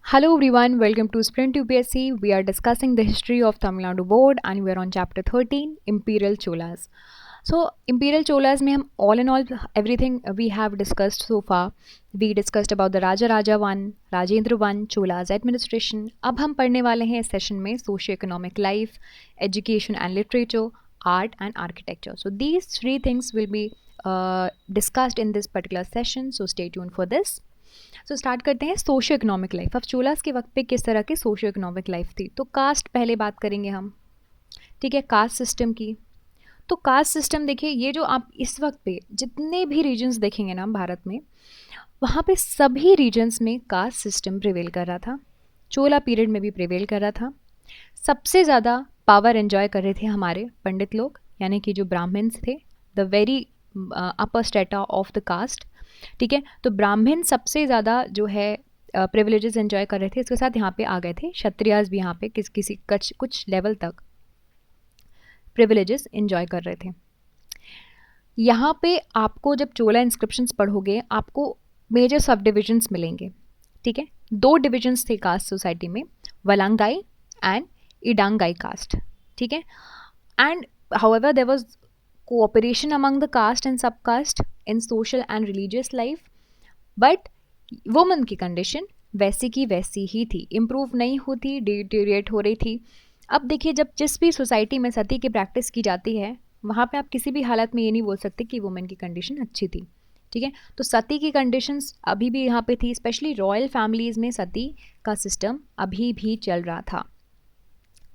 Hello everyone, welcome to Sprint UPSC. We are discussing the history of Tamil Nadu board and we are on chapter 13 Imperial Cholas. So Imperial Cholas में हम all in all everything we have discussed so far. We discussed about the Raja Raja one, Rajendra one, Cholas administration. अब हम पढ़ने वाले हैं इस session में socio economic life, education and literature, art and architecture. So these three things will be discussed in this particular session. So stay tuned for this. So start करते हैं socio economic life. अब चोलास के वक्त पे किस तरह की सोशियो इकोनॉमिक लाइफ थी। तो कास्ट पहले बात करेंगे हम, ठीक है, कास्ट सिस्टम की। तो कास्ट सिस्टम देखिए, ये जो आप इस वक्त पे जितने भी रीजन्स देखेंगे ना भारत में, वहाँ पे सभी रीजन्स में कास्ट सिस्टम प्रिवेल कर रहा था। चोला पीरियड में भी प्रिवेल कर रहा था। सबसे ज़्यादा पावर एंजॉय कर रहे थे हमारे पंडित लोग, यानी कि जो ब्राह्मण्स थे, the very upper strata of the caste. ठीक है, तो ब्राह्मण सबसे ज़्यादा जो है प्रिविलेजेस एंजॉय कर रहे थे। इसके साथ यहाँ पे आ गए थे क्षत्रियास भी, यहाँ पे किसी कुछ लेवल तक प्रिविलेजेस एंजॉय कर रहे थे। यहाँ पे आपको जब चोला इंस्क्रिप्शंस पढ़ोगे आपको मेजर सब डिविजन्स मिलेंगे। ठीक है, दो डिविजन्स थे कास्ट सोसाइटी में, वलांगाई एंड इडांगाई कास्ट। ठीक है, and however there was cooperation among the caste and subcaste in social and religious life, but women की condition वैसी की वैसी ही थी, improve नहीं होती, deteriorate हो रही थी। अब देखिए, जब जिस भी सोसाइटी में सती की प्रैक्टिस की जाती है वहाँ पे आप किसी भी हालत में ये नहीं बोल सकते कि वुमेन की कंडीशन अच्छी थी। ठीक है, तो सती की कंडीशंस अभी भी यहाँ पे थी, स्पेशली रॉयल फैमिलीज़ में सती का सिस्टम अभी भी चल रहा था।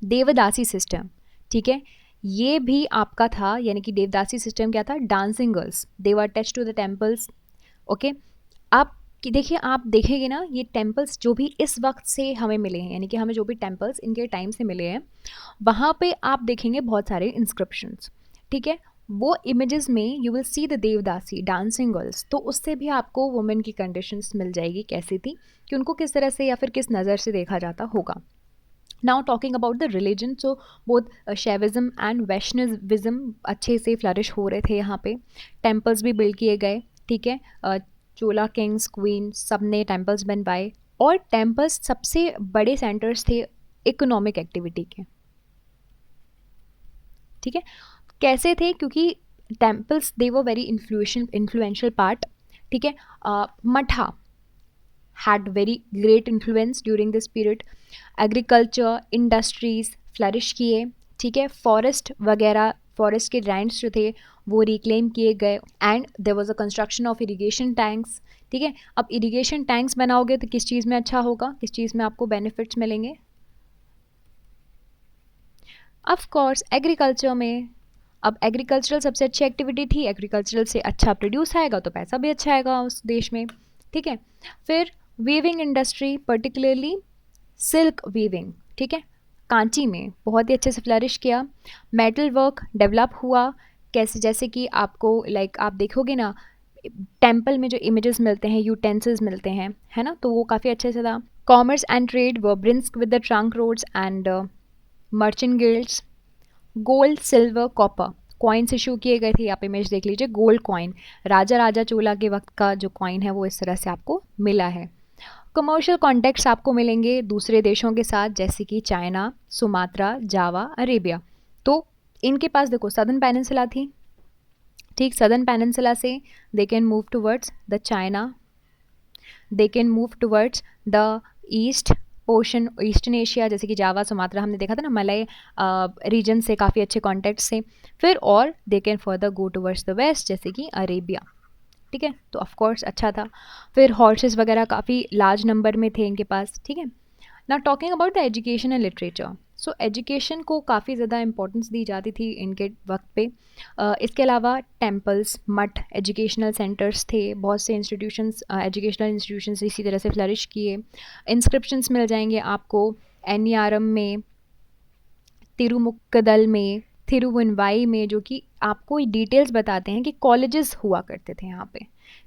देवदासी सिस्टम, ठीक है, ये भी आपका था, यानी कि देवदासी सिस्टम क्या था, dancing girls, they were attached to the temples. Okay, आप देखिए, आप देखेंगे ना, ये टेम्पल्स जो भी इस वक्त से हमें मिले हैं, यानी कि हमें जो भी टेम्पल्स इनके टाइम से मिले हैं, वहाँ पे आप देखेंगे बहुत सारे इंस्क्रिप्शंस। ठीक है, वो इमेजेस में you will see the devadasi dancing girls, तो उससे भी आपको वुमेन की कंडीशंस मिल जाएगी कैसी थी, कि उनको किस तरह से या फिर किस नज़र से देखा जाता होगा। Now talking about the religion, so both Shaivism and Vaishnavism अच्छे से फ्लरिश हो रहे थे यहाँ पे। टेम्पल्स भी बिल्ड किए गए। ठीक है, चोला किंग्स क्वीन सब ने टेम्पल्स बनवाए, और टेम्पल्स सबसे बड़े सेंटर्स थे इकोनॉमिक एक्टिविटी के। ठीक है, कैसे थे, क्योंकि temples they were very influential part. ठीक है, मठा had very great influence during this period. Agriculture industries flourish किए। ठीक है, फॉरेस्ट वगैरह, फॉरेस्ट के लैंड्स जो थे वो रिक्लेम किए गए, and there was a construction of irrigation tanks. ठीक है, अब इरिगेशन टैंक्स बनाओगे तो किस चीज़ में अच्छा होगा, किस चीज़ में आपको बेनिफिट्स मिलेंगे, ऑफ कोर्स एग्रीकल्चर में। अब एग्रीकल्चरल सबसे अच्छी एक्टिविटी थी, एग्रीकल्चरल से अच्छा प्रोड्यूस आएगा तो पैसा भी अच्छा आएगा उस देश में। ठीक है, फिर weaving industry, particularly silk weaving, ठीक है, कांची में बहुत ही अच्छे से फ्लरिश किया। मेटल वर्क डेवलप हुआ, कैसे, जैसे कि आपको आप देखोगे ना टेम्पल में जो इमेजेस मिलते हैं, यूटेंसिल्स मिलते हैं, है ना, तो वो काफ़ी अच्छे से था। कॉमर्स एंड ट्रेड व brisk with the trunk roads and merchant guilds. Gold silver copper coins issue किए गए थे। आप इमेज देख लीजिए, गोल्ड कॉइन, राजा राजा चोला के वक्त का जो कॉइन है वो इस तरह से आपको मिला है। कमर्शियल कॉन्टेक्ट्स आपको मिलेंगे दूसरे देशों के साथ, जैसे कि चाइना, सुमात्रा, जावा, अरेबिया। तो इनके पास देखो सदर्न पेनिनसुला थी। ठीक, सदर्न पेनिनसुला से they can move towards the China, they can move towards the east portion, eastern Asia, जैसे कि जावा, सुमात्रा हमने देखा था ना, मलय रीजन से काफ़ी अच्छे कॉन्टेक्ट्स थे। फिर और they can further go towards the west, जैसे कि अरेबिया। ठीक है, तो ऑफ कोर्स अच्छा था। फिर हॉर्सेस वगैरह काफ़ी लार्ज नंबर में थे इनके पास। ठीक है, ना talking about the education and literature, so education को काफ़ी ज़्यादा इंपॉर्टेंस दी जाती थी इनके वक्त पे। इसके अलावा टेम्पल्स, मठ, एजुकेशनल सेंटर्स थे, बहुत से इंस्टीट्यूशंस, एजुकेशनल इंस्टीट्यूशंस इसी तरह से फ्लरिश किए। इंस्क्रिप्शंस मिल जाएंगे आपको एनियारम में, तिरुमुक्कदल में, थिरुवनवाई में, जो कि आपको डिटेल्स बताते हैं कि कॉलेजेस हुआ करते थे यहाँ पे।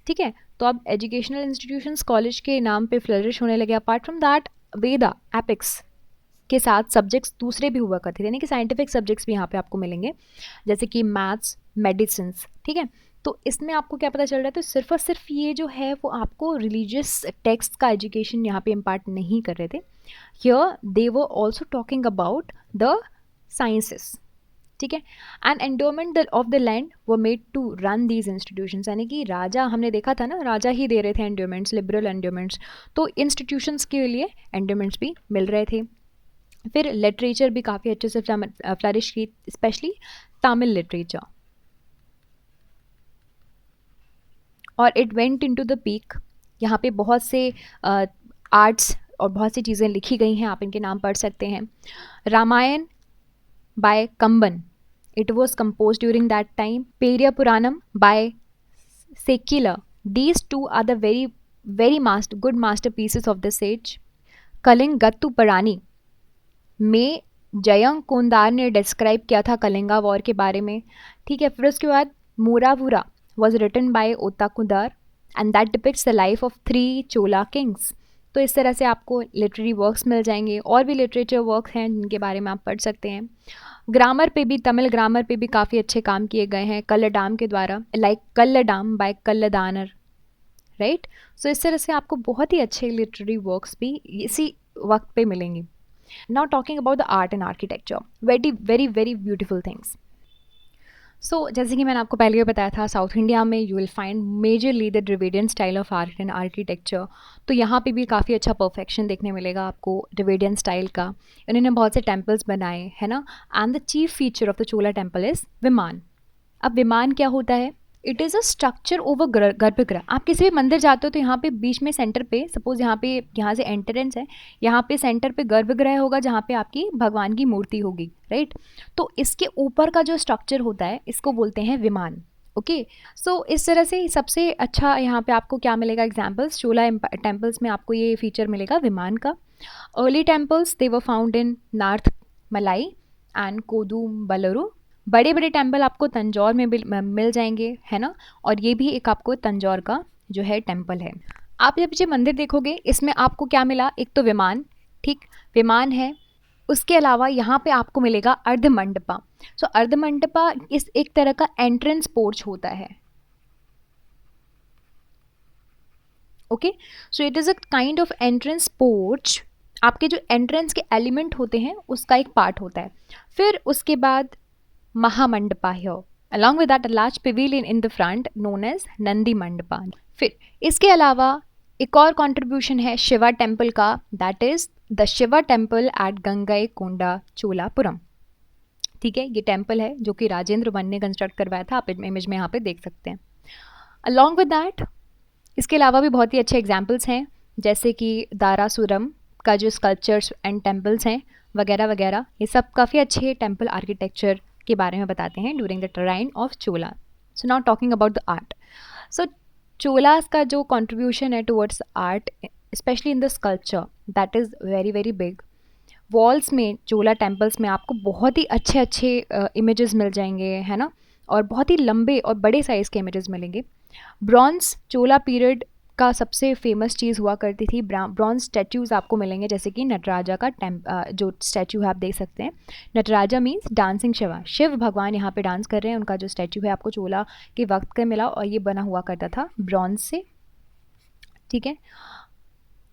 ठीक है, तो अब एजुकेशनल इंस्टीट्यूशंस कॉलेज के नाम पे फ्लरिश होने लगे। Apart from that Veda epics के साथ सब्जेक्ट्स दूसरे भी हुआ करते थे, यानी कि साइंटिफिक सब्जेक्ट्स भी यहाँ पे आपको मिलेंगे, जैसे कि मैथ्स, मेडिसिन्स। ठीक है, तो इसमें आपको क्या पता चल रहा है, तो सिर्फ और सिर्फ ये जो है वो आपको रिलीजियस टेक्स्ट का एजुकेशन यहाँ पे इम्पार्ट नहीं कर रहे थे. Here they were also talking about the sciences. ठीक है. And endowment of the land वो made to run these institutions, यानी कि राजा, हमने देखा था ना, राजा ही दे रहे थे एंडोमेंट्स, लिबरल एंडोमेंट्स, तो इंस्टीट्यूशंस के लिए एंडोमेंट्स भी मिल रहे थे. फिर लिटरेचर भी काफ़ी अच्छे से फ्लरिश की, स्पेशली तमिल लिटरेचर, और it went into the peak. यहाँ पे बहुत से आर्ट्स और बहुत सी चीज़ें लिखी गई हैं, आप इनके नाम पढ़ सकते हैं. Ramayana by Kamban, it was composed during that time. Periya Puranam by Sekila. These two are the very good masterpieces of this age. कलिंगत्तु परानी में जयंग कोंदार ने डिस्क्राइब किया था कलिंगा वॉर के बारे में. ठीक है. फिर उसके बाद Muvarula was written by Ottakuttar and that depicts the life of 3 Chola kings. तो इस तरह से आपको लिटरेरी वर्क्स मिल जाएंगे, और भी लिटरेचर वर्क्स हैं जिनके बारे में आप पढ़ सकते हैं. ग्रामर पे भी, तमिल ग्रामर पे भी काफ़ी अच्छे काम किए गए हैं कल्लडाम के द्वारा, लाइक कल्लडाम बाय कल्लदानर, राइट. सो इस तरह से आपको बहुत ही अच्छे लिटरेरी वर्क्स भी इसी वक्त पे मिलेंगे. Now talking about the art and architecture, very very very beautiful things. So जैसे कि मैंने आपको पहले भी बताया था, साउथ इंडिया में you will find majorly the Dravidian style of art and architecture. तो यहाँ पे भी काफ़ी अच्छा परफेक्शन देखने मिलेगा आपको ड्रिवेडियन स्टाइल का. इन्होंने बहुत से टेम्पल्स बनाए हैं ना. And the chief feature of the Chola temple is विमान. अब विमान क्या होता है? It is a structure over गर्भगृह. आप किसी भी मंदिर जाते हो तो यहाँ पे बीच में सेंटर पे, सपोज यहाँ से एंट्रेंस है, यहाँ पे सेंटर पे गर्भगृह होगा जहाँ पे आपकी भगवान की मूर्ति होगी, राइट. तो इसके ऊपर का जो स्ट्रक्चर होता है इसको बोलते हैं विमान. ओके. सो इस तरह से सबसे अच्छा यहाँ पे आपको क्या मिलेगा एग्जाम्पल्स, चोला टेम्पल्स में आपको ये फीचर मिलेगा विमान का. Early temples they were found in north मलाई एंड कोदुम्बलुरु. बड़े बड़े टेम्पल आपको तंजौर में मिल जाएंगे, है ना. और ये भी एक आपको तंजौर का जो है टेम्पल है. आप जब ये मंदिर देखोगे इसमें आपको क्या मिला, एक तो विमान, ठीक, विमान है. उसके अलावा यहाँ पे आपको मिलेगा अर्धमंडपा. सो अर्धमंडपा इस एक तरह का एंट्रेंस पोर्च होता है. Okay. So it is a kind of entrance porch. आपके जो एंट्रेंस के एलिमेंट होते हैं उसका एक पार्ट होता है. फिर उसके बाद महामंडपा here. Along with that, a large pavilion in the front known as Nandi mandapa. फिर इसके अलावा एक और कंट्रीब्यूशन है शिवा टेम्पल का, that is the Shiva temple at Gangai Konda Cholapuram. ठीक है. ये टेम्पल है जो कि राजेंद्र वन ने कंस्ट्रक्ट करवाया था, आप इमेज में यहाँ पे देख सकते हैं. अलॉन्ग विद दैट इसके अलावा भी बहुत ही अच्छे एग्जाम्पल्स हैं, जैसे कि दारासुरम का जो स्कल्पचर्स एंड टेम्पल्स हैं वगैरह वगैरह. ये सब काफ़ी अच्छे टेम्पल आर्किटेक्चर के बारे में बताते हैं during the time of Chola. So now talking about the art. So Cholas का जो कंट्रीब्यूशन है towards art, specially in the sculpture, that is very very big. Walls में चोला टेम्पल्स में आपको बहुत ही अच्छे अच्छे इमेजेस मिल जाएंगे, है ना, और बहुत ही लंबे और बड़े साइज़ के इमेजेस मिलेंगे. ब्रॉन्ज चोला पीरियड का सबसे फेमस चीज़ हुआ करती थी, ब्रॉन्ज स्टैचूज़ आपको मिलेंगे, जैसे कि नटराजा का जो स्टैचू है आप देख सकते हैं. नटराजा मीन्स डांसिंग शिवा, शिव भगवान यहाँ पे डांस कर रहे हैं, उनका जो स्टैचू है आपको चोला के वक्त का मिला, और ये बना हुआ करता था ब्रॉन्ज से. ठीक है.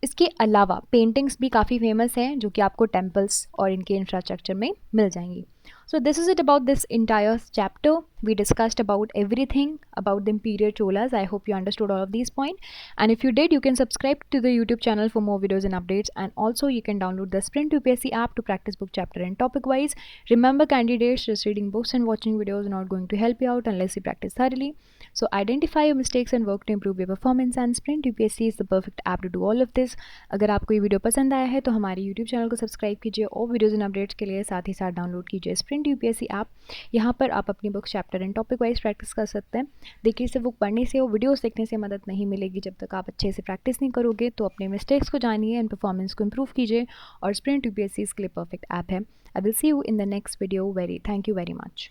इसके अलावा पेंटिंग्स भी काफ़ी फेमस हैं जो कि आपको टेम्पल्स और इनके इंफ्रास्ट्रक्चर में मिल जाएंगी. So this is it about this entire chapter. We discussed about everything about the Imperial Cholas. I hope you understood all of these points. And if you did, you can subscribe to the YouTube channel for more videos and updates. And also you can download the Sprint UPSC app to practice book chapter and topic wise. Remember candidates, just reading books and watching videos are not going to help you out unless you practice thoroughly. So identify your mistakes and work to improve your performance, and Sprint UPSC is the perfect app to do all of this. अगर आपको ये video पसंद आया है तो हमारे YouTube channel को subscribe कीजिए और वीडियोज़ एंड अपडेट्स के लिए साथ ही साथ डाउनलोड कीजिए स्प्रिंट यूपीएससी ऐप. यहाँ पर आप अपनी book chapter and topic wise practice कर सकते हैं. देखिए, सिर्फ बुक पढ़ने से और वीडियोस देखने से मदद नहीं मिलेगी. जब तक आप अच्छे से प्रैक्टिस नहीं करोगे तो अपने मिस्टेक्स को जानिए एंड परफॉर्मेंस को इम्प्रूव कीजिए. और स्प्रिंट यूपीएससी इसके लिए परफेक्ट ऐप है. I will see you in the next video. Thank you very much.